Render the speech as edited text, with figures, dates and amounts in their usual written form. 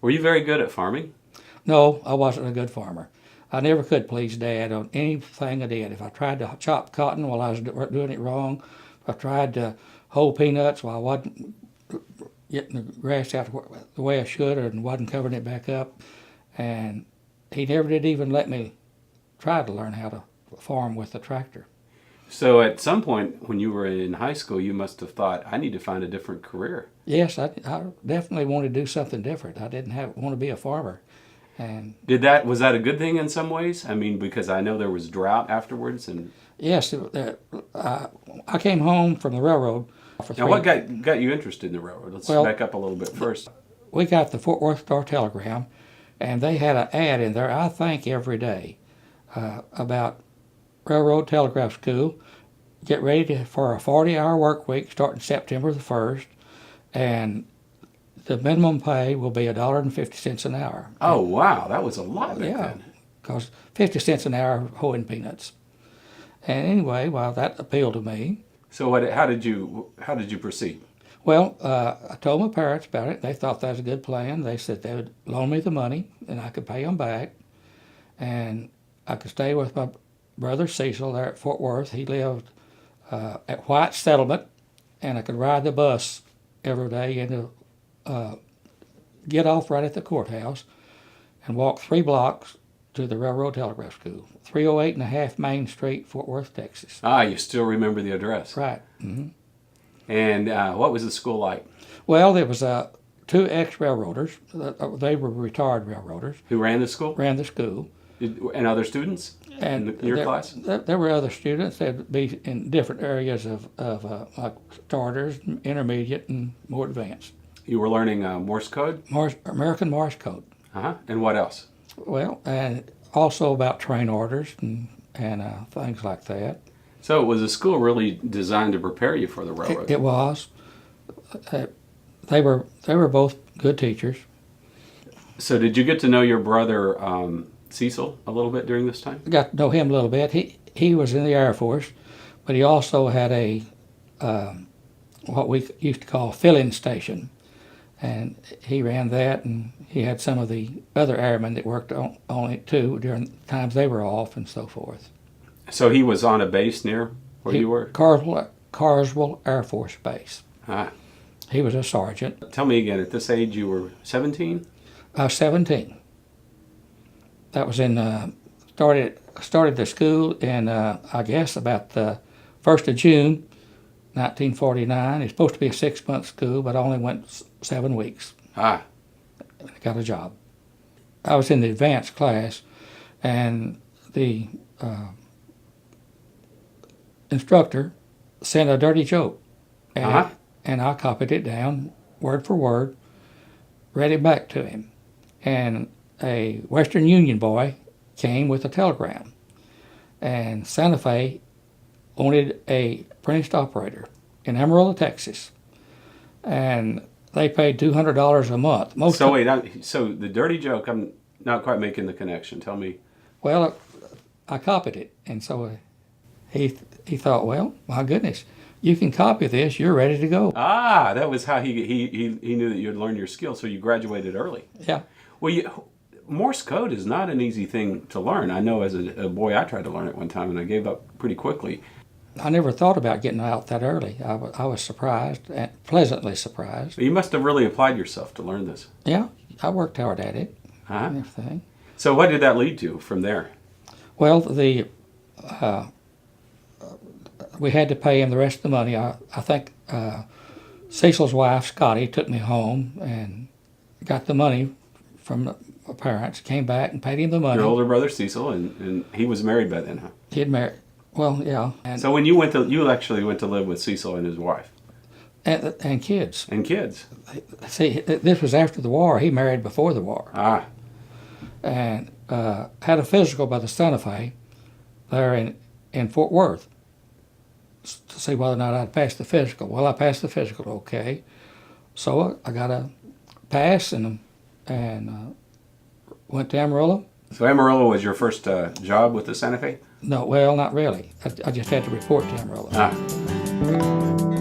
Were you very good at farming? No, I wasn't a good farmer. I never could please Dad on anything I did. If I tried to chop cotton while I was doing it wrong, if I tried to hoe peanuts while I wasn't getting the grass out the way I should and wasn't covering it back up, and he never did even let me try to learn how to farm with the tractor. So at some point when you were in high school, you must have thought, I need to find a different career. Yes, I definitely wanted to do something different. I didn't want to be a farmer. And Was that a good thing in some ways? I mean, because I know there was drought afterwards. And yes, I came home from the railroad. Now, what got you interested in the railroad? Let's back up a little bit first. We got the Fort Worth Star-Telegram, and they had an ad in there, I think, every day about Railroad Telegraph School. Get ready for a 40-hour work week starting September the 1st, and the minimum pay will be $1.50 an hour. Oh, wow, that was a lot back then. Because 50 cents an hour hoeing peanuts. And anyway, well, that appealed to me. So how did you proceed? Well, I told my parents about it. They thought that was a good plan. They said they would loan me the money, and I could pay them back, and I could stay with my brother Cecil there at Fort Worth. He lived at White Settlement, and I could ride the bus every day and get off right at the courthouse and walk 3 blocks to the Railroad Telegraph School, 308 and a half Main Street, Fort Worth, Texas. Ah, you still remember the address. Right. Mm-hmm. And what was the school like? Well, there was 2 ex-railroaders. They were retired railroaders. Who ran the school? Ran the school. And other students in your class? There were other students. They'd be in different areas of like starters, intermediate, and more advanced. You were learning Morse code? American Morse Code. Uh-huh. And what else? Well, and also about train orders and things like that. So it was a school really designed to prepare you for the railroad? It was. They were both good teachers. So did you get to know your brother Cecil a little bit during this time? I got to know him a little bit. He was in the Air Force, but he also had a what we used to call a filling station, and he ran that, and he had some of the other airmen that worked on it too during times they were off and so forth. So he was on a base near where you were? Carswell Air Force Base. Ah. He was a sergeant. Tell me again, at this age you were 17? 17. That was in, started the school in, I guess, about the 1st of June, 1949. It's supposed to be a 6-month school, but I only went 7 weeks. Ah. I got a job. I was in the advanced class, and the instructor sent a dirty joke, and I copied it down word for word, read it back to him, and a Western Union boy came with a telegram, and Santa Fe wanted a apprenticed operator in Amarillo, Texas, and they paid $200 a month. So the dirty joke, I'm not quite making the connection. Tell me. Well, I copied it, and so he thought, well, my goodness, you can copy this, you're ready to go. Ah, that was how he knew that you had learned your skill, so you graduated early. Yeah. Well, Morse code is not an easy thing to learn. I know as a boy I tried to learn it one time, and I gave up pretty quickly. I never thought about getting out that early. I was surprised, and pleasantly surprised. You must have really applied yourself to learn this. Yeah, I worked hard at it and Uh-huh. everything. So what did that lead to from there? Well, we had to pay him the rest of the money. I think Cecil's wife, Scotty, took me home and got the money from my parents, came back and paid him the money. Your older brother Cecil, and he was married by then, huh? He had married, well, yeah. And, so when you actually went to live with Cecil and his wife? And kids. And kids. See, this was after the war. He married before the war. Ah. And had a physical by the Santa Fe there in Fort Worth to see whether or not I'd passed the physical. Well, I passed the physical, okay. So I got a pass and went to Amarillo. So Amarillo was your first job with the Santa Fe? No, well, not really. I just had to report to Amarillo. Ah.